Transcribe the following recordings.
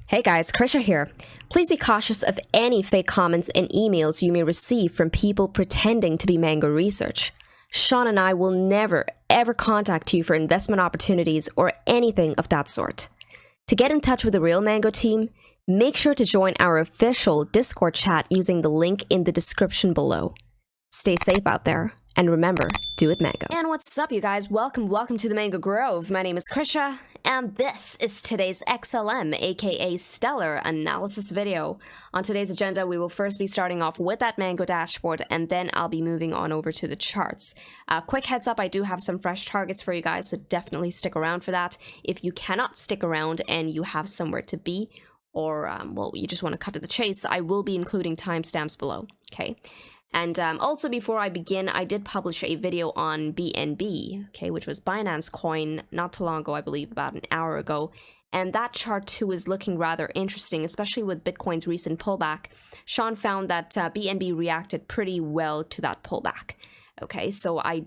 Hey guys, Krisha here. Please be cautious of any fake comments and emails you may receive from people pretending to be Mango Research. Sean and I will never ever contact you for investment opportunities or anything of that sort. To get in touch with the real Mango team, make sure to join our official Discord chat using the link in the description below. Stay safe out there, and remember, do it Mango. And what's up, you guys? Welcome to the Mango Grove. My name is Krisha, and this is today's XLM, aka Stellar Analysis video. On today's agenda, we will first be starting off with that Mango dashboard, and then I'll be moving on over to the charts. Quick heads up, I do have some fresh targets for you guys, so definitely stick around for that. If you cannot stick around and you have somewhere to be, or, well, you just want to cut to the chase, I will be including timestamps below, okay? And also, before I begin, I did publish a video on BNB, okay, which was Binance coin not too long ago, I believe about an hour ago. And that chart too is looking rather interesting, especially with Bitcoin's recent pullback. Sean found that BNB reacted pretty well to that pullback. Okay, so I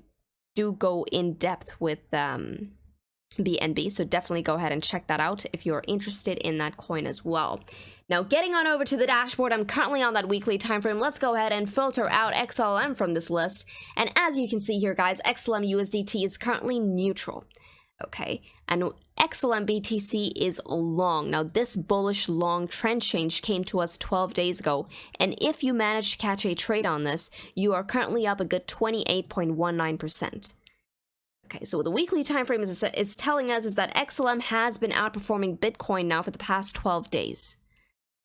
do go in depth with BNB, so definitely go ahead and check that out if you're interested in that coin as well. Now, getting on over to the dashboard, I'm currently on that weekly time frame. Let's go ahead and filter out XLM from this list. And as you can see here, guys, XLM USDT is currently neutral. Okay, and XLM BTC is long. Now, this bullish long trend change came to us 12 days ago. And if you manage to catch a trade on this, you are currently up a good 28.19%. Okay, so what the weekly time frame is telling us is that XLM has been outperforming Bitcoin now for the past 12 days.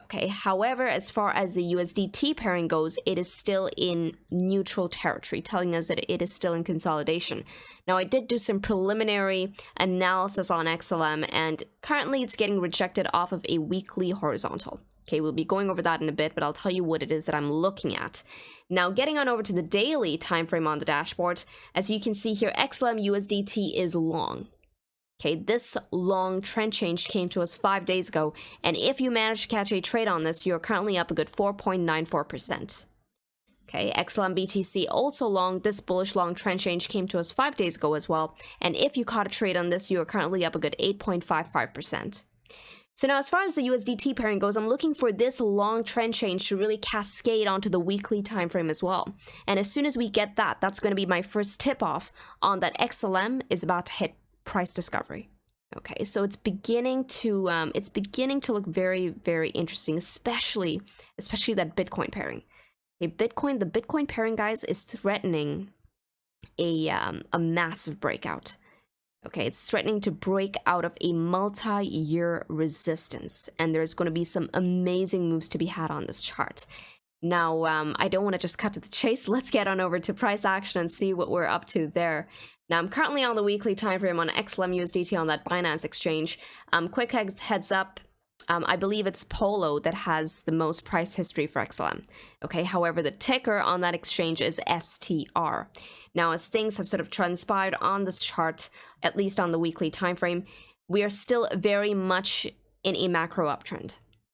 Okay, however, as far as the USDT pairing goes, it is still in neutral territory, telling us that it is still in consolidation. Now, I did do some preliminary analysis on XLM, and currently it's getting rejected off of a weekly horizontal. Okay, we'll be going over that in a bit, but I'll tell you what it is that I'm looking at. Now, getting on over to the daily time frame on the dashboard, as you can see here, XLM USDT is long. Okay, this long trend change came to us 5 days ago, and if you manage to catch a trade on this, you're currently up a good 4.94%. Okay, XLM BTC also long. This bullish long trend change came to us 5 days ago as well, and if you caught a trade on this, you are currently up a good 8.55%. So now, as far as the USDT pairing goes, I'm looking for this long trend change to really cascade onto the weekly time frame as well. And as soon as we get that, that's going to be my first tip off on that XLM is about to hit price discovery. Okay, so it's beginning to look very, very interesting, especially that Bitcoin pairing. Okay, the Bitcoin pairing, guys, is threatening a massive breakout. Okay, it's threatening to break out of a multi-year resistance, and there's going to be some amazing moves to be had on this chart. Now, I don't want to just cut to the chase. Let's get on over to price action and see what we're up to there. Now, I'm currently on the weekly time frame on XLM USDT on that Binance exchange. Quick heads up, I believe it's Polo that has the most price history for XLM. Okay, however, the ticker on that exchange is STR. Now, as things have sort of transpired on this chart, at least on the weekly time frame, we are still very much in a macro uptrend.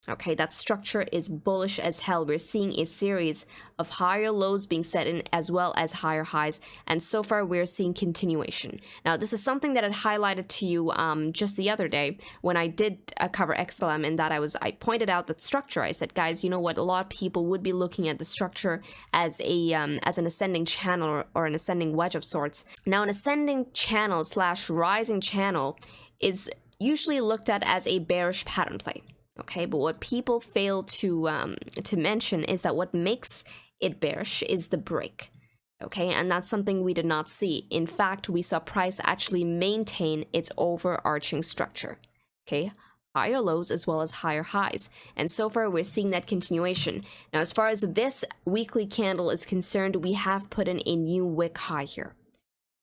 Okay, that structure is bullish as hell. We're seeing a series of higher lows being set in as well as higher highs, and so far we're seeing continuation. Now, this is something that I highlighted to you just the other day when I did cover XLM, in that I pointed out that structure. I said, guys, you know what? A lot of people would be looking at the structure as an ascending channel or an ascending wedge of sorts. Now, an ascending channel / rising channel is usually looked at as a bearish pattern play. Okay, but what people fail to mention is that what makes it bearish is the break. Okay, and that's something we did not see. In fact, we saw price actually maintain its overarching structure. Okay, higher lows as well as higher highs, and so far we're seeing that continuation. Now, as far as this weekly candle is concerned, we have put in a new wick high here.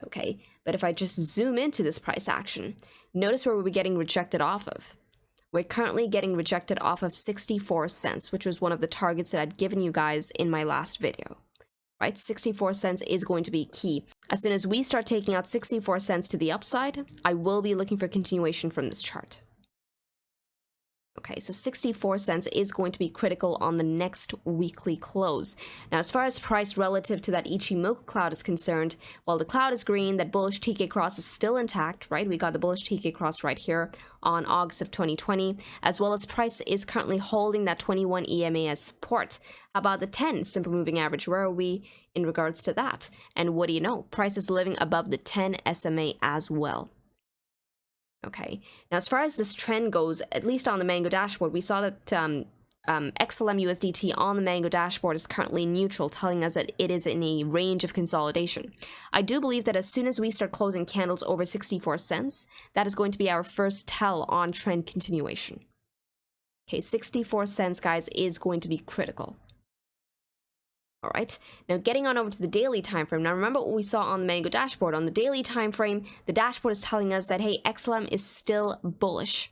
Okay, but if I just zoom into this price action, notice where we're getting rejected off of. We're currently getting rejected off of 64 cents, which was one of the targets that I'd given you guys in my last video. Right, 64 cents is going to be key. As soon as we start taking out 64 cents to the upside, I will be looking for continuation from this chart. Okay, so 64 cents is going to be critical on the next weekly close. Now, as far as price relative to that Ichimoku cloud is concerned, while the cloud is green, that bullish TK cross is still intact, right? We got the bullish TK cross right here on August of 2020, as well as price is currently holding that 21 EMA as support. How about the 10 simple moving average? Where are we in regards to that? And what do you know? Price is living above the 10 SMA as well. Okay, now as far as this trend goes, at least on the Mango dashboard, we saw that XLM USDT on the Mango dashboard is currently neutral, telling us that it is in a range of consolidation. I do believe that as soon as we start closing candles over 64 cents, that is going to be our first tell on trend continuation. Okay, 64 cents, guys, is going to be critical. All right, now getting on over to the daily time frame. Now remember what we saw on the Mango dashboard. On the daily time frame, the dashboard is telling us that, hey, XLM is still bullish.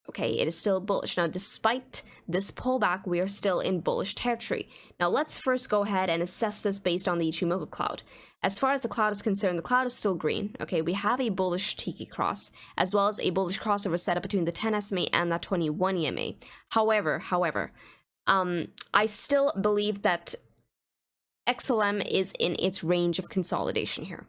Okay, it is still bullish. Now, despite this pullback, we are still in bullish territory. Now, let's first go ahead and assess this based on the Ichimoku cloud. As far as the cloud is concerned, the cloud is still green. Okay, we have a bullish TK cross, as well as a bullish crossover setup between the 10 SMA and that 21 EMA. However, I still believe that XLM is in its range of consolidation here.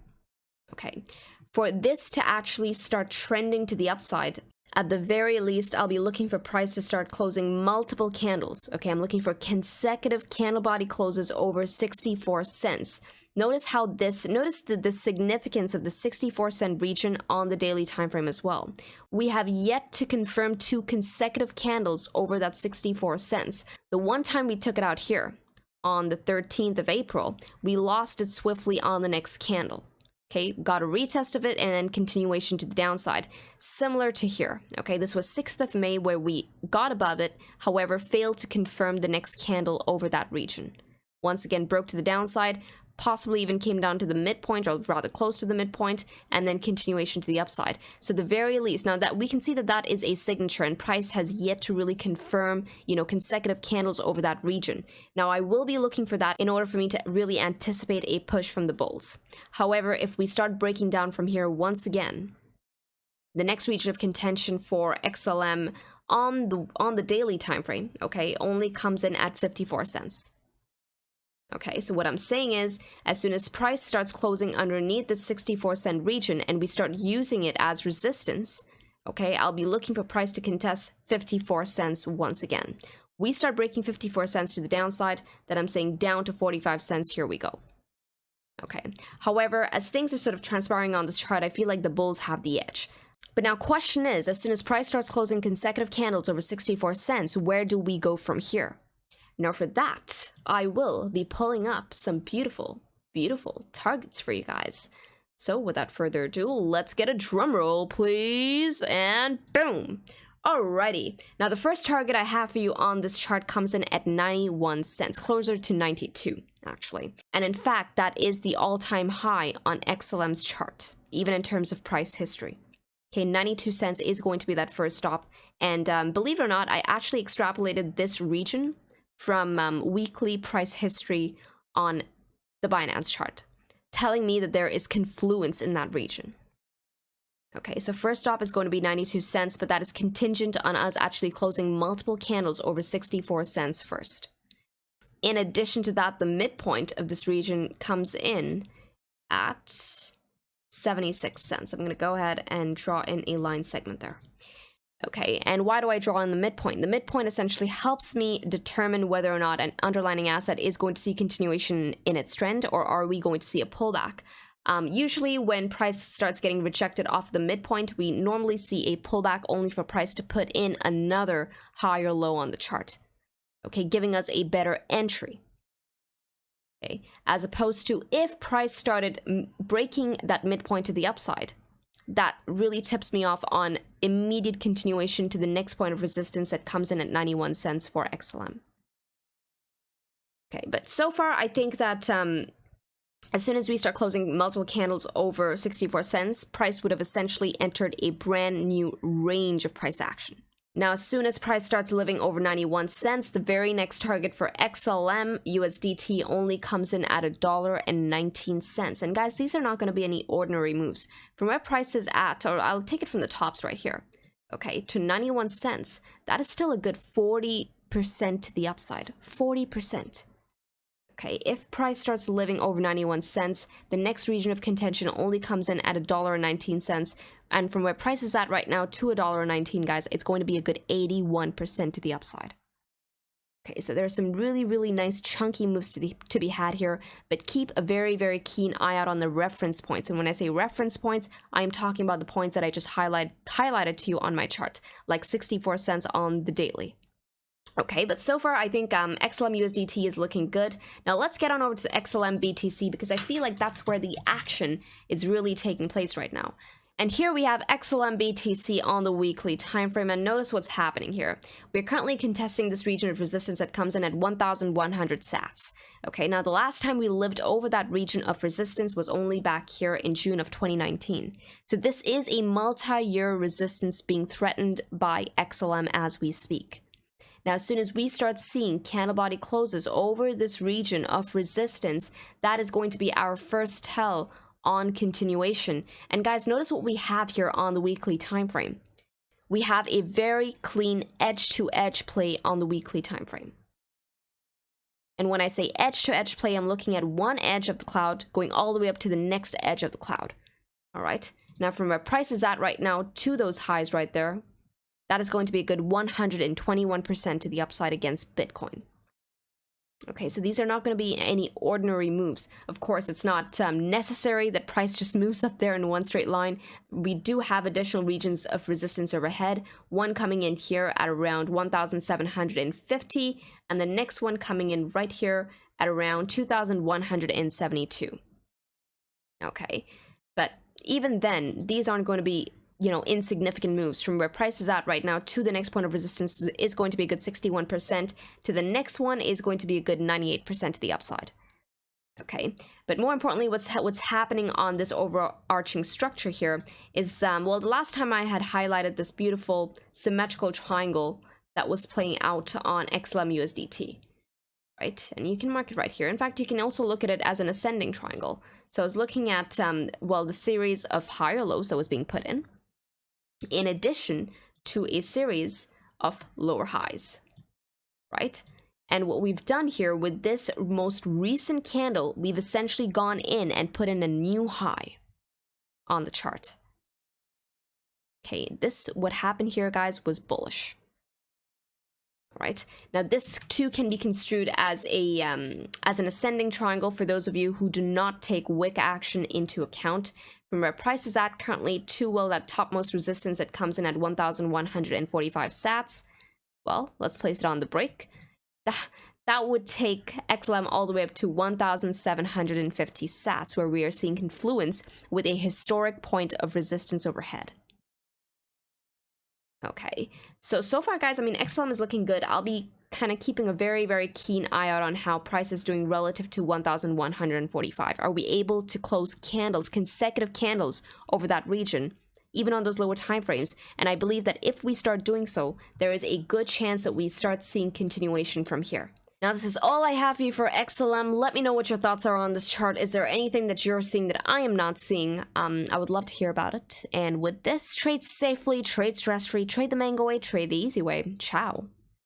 Okay, for this to actually start trending to the upside, at the very least, I'll be looking for price to start closing multiple candles. Okay, I'm looking for consecutive candle body closes over 64 cents. Notice the significance of the 64 cent region on the daily time frame as well. We have yet to confirm 2 consecutive candles over that 64 cents. The one time we took it out here, on the 13th of April, we lost it swiftly on the next candle. Okay, got a retest of it and then continuation to the downside. Similar to here. Okay, this was 6th of May where we got above it, however, failed to confirm the next candle over that region. Once again, broke to the downside, possibly even came down to the midpoint, or rather close to the midpoint, and then continuation to the upside. So the very least, now that we can see that that is a signature, and price has yet to really confirm, consecutive candles over that region. Now I will be looking for that in order for me to really anticipate a push from the bulls. However, if we start breaking down from here once again, the next region of contention for XLM on the daily time frame, okay, only comes in at 54 cents. Okay, so what I'm saying is, as soon as price starts closing underneath the 64 cent region and we start using it as resistance, okay, I'll be looking for price to contest 54 cents once again. We start breaking 54 cents to the downside, then I'm saying down to 45 cents, here we go. Okay, however, as things are sort of transpiring on this chart, I feel like the bulls have the edge. But now question is, as soon as price starts closing consecutive candles over 64 cents, where do we go from here? Now for that, I will be pulling up some beautiful, beautiful targets for you guys. So without further ado, let's get a drum roll, please, and boom! Alrighty, now the first target I have for you on this chart comes in at 91 cents, closer to 92, actually. And in fact, that is the all-time high on XLM's chart, even in terms of price history. Okay, 92 cents is going to be that first stop, and believe it or not, I actually extrapolated this region from weekly price history on the Binance chart, telling me that there is confluence in that region. Okay, so first stop is going to be 92 cents, but that is contingent on us actually closing multiple candles over 64 cents first. In addition to that, the midpoint of this region comes in at 76 cents. I'm going to go ahead and draw in a line segment there. Okay, and why do I draw in the midpoint? The midpoint essentially helps me determine whether or not an underlying asset is going to see continuation in its trend, or are we going to see a pullback. Usually when price starts getting rejected off the midpoint, we normally see a pullback only for price to put in another higher low on the chart. Okay, giving us a better entry. Okay, as opposed to if price started breaking that midpoint to the upside, that really tips me off on immediate continuation to the next point of resistance that comes in at 91 cents for XLM. Okay, but so far I think that as soon as we start closing multiple candles over 64 cents, price would have essentially entered a brand new range of price action. Now, as soon as price starts living over 91 cents, the very next target for XLM USDT only comes in at $1.19. And guys, these are not going to be any ordinary moves. From where price is at, or I'll take it from the tops right here. okay, to 91 cents. That is still a good 40% to the upside. 40%. Okay, if price starts living over 91 cents, the next region of contention only comes in at $1.19. And from where price is at right now to $1.19, guys, it's going to be a good 81% to the upside. Okay, so there's some really nice chunky moves to be had here, but keep a very keen eye out on the reference points. And when I say reference points, I am talking about the points that I just highlighted to you on my chart, like 64 cents on the daily. Okay, but so far I think XLM USDT is looking good. Now let's get on over to the XLM BTC because I feel like that's where the action is really taking place right now. And here we have XLM BTC on the weekly time frame, and notice what's happening here. We're currently contesting this region of resistance that comes in at 1,100 sats. Okay, now the last time we lived over that region of resistance was only back here in June of 2019. So this is a multi-year resistance being threatened by XLM as we speak. Now, as soon as we start seeing candle body closes over this region of resistance, that is going to be our first tell on continuation. And guys, notice what we have here on the weekly time frame. We have a very clean edge-to-edge play on the weekly time frame. And when I say edge-to-edge play, I'm looking at one edge of the cloud going all the way up to the next edge of the cloud. All right. Now, from where price is at right now to those highs right there, that is going to be a good 121% to the upside against Bitcoin. Okay, so these are not going to be any ordinary moves. Of course, it's not necessary that price just moves up there in one straight line. We do have additional regions of resistance overhead, one coming in here at around 1,750, and the next one coming in right here at around 2,172. Okay, but even then, these aren't going to be insignificant moves. From where price is at right now to the next point of resistance is going to be a good 61%. To the next one is going to be a good 98% to the upside. Okay, but more importantly, what's happening on this overarching structure here is, well, the last time I had highlighted this beautiful symmetrical triangle that was playing out on XLM USDT. Right, and you can mark it right here. In fact, you can also look at it as an ascending triangle. So I was looking at, well, the series of higher lows that was being put in addition to a series of lower highs, right? And what we've done here with this most recent candle, we've essentially gone in and put in a new high on the chart. Okay, what happened here, guys, was bullish. Right, now this too can be construed as an ascending triangle for those of you who do not take wick action into account. From where price is at currently to, well, that topmost resistance that comes in at 1,145 sats. Well, let's place it on the break. That would take XLM all the way up to 1,750 sats, where we are seeing confluence with a historic point of resistance overhead. Okay, so far, guys, I mean, XLM is looking good. I'll be kind of keeping a very keen eye out on how price is doing relative to 1,145. Are we able to close candles, consecutive candles over that region, even on those lower time frames? And I believe that if we start doing so, there is a good chance that we start seeing continuation from here. Now, this is all I have for you for XLM. Let me know what your thoughts are on this chart. Is there anything that you're seeing that I am not seeing? I would love to hear about it. And with this, trade safely, trade stress-free, trade the mango way, trade the easy way. Ciao.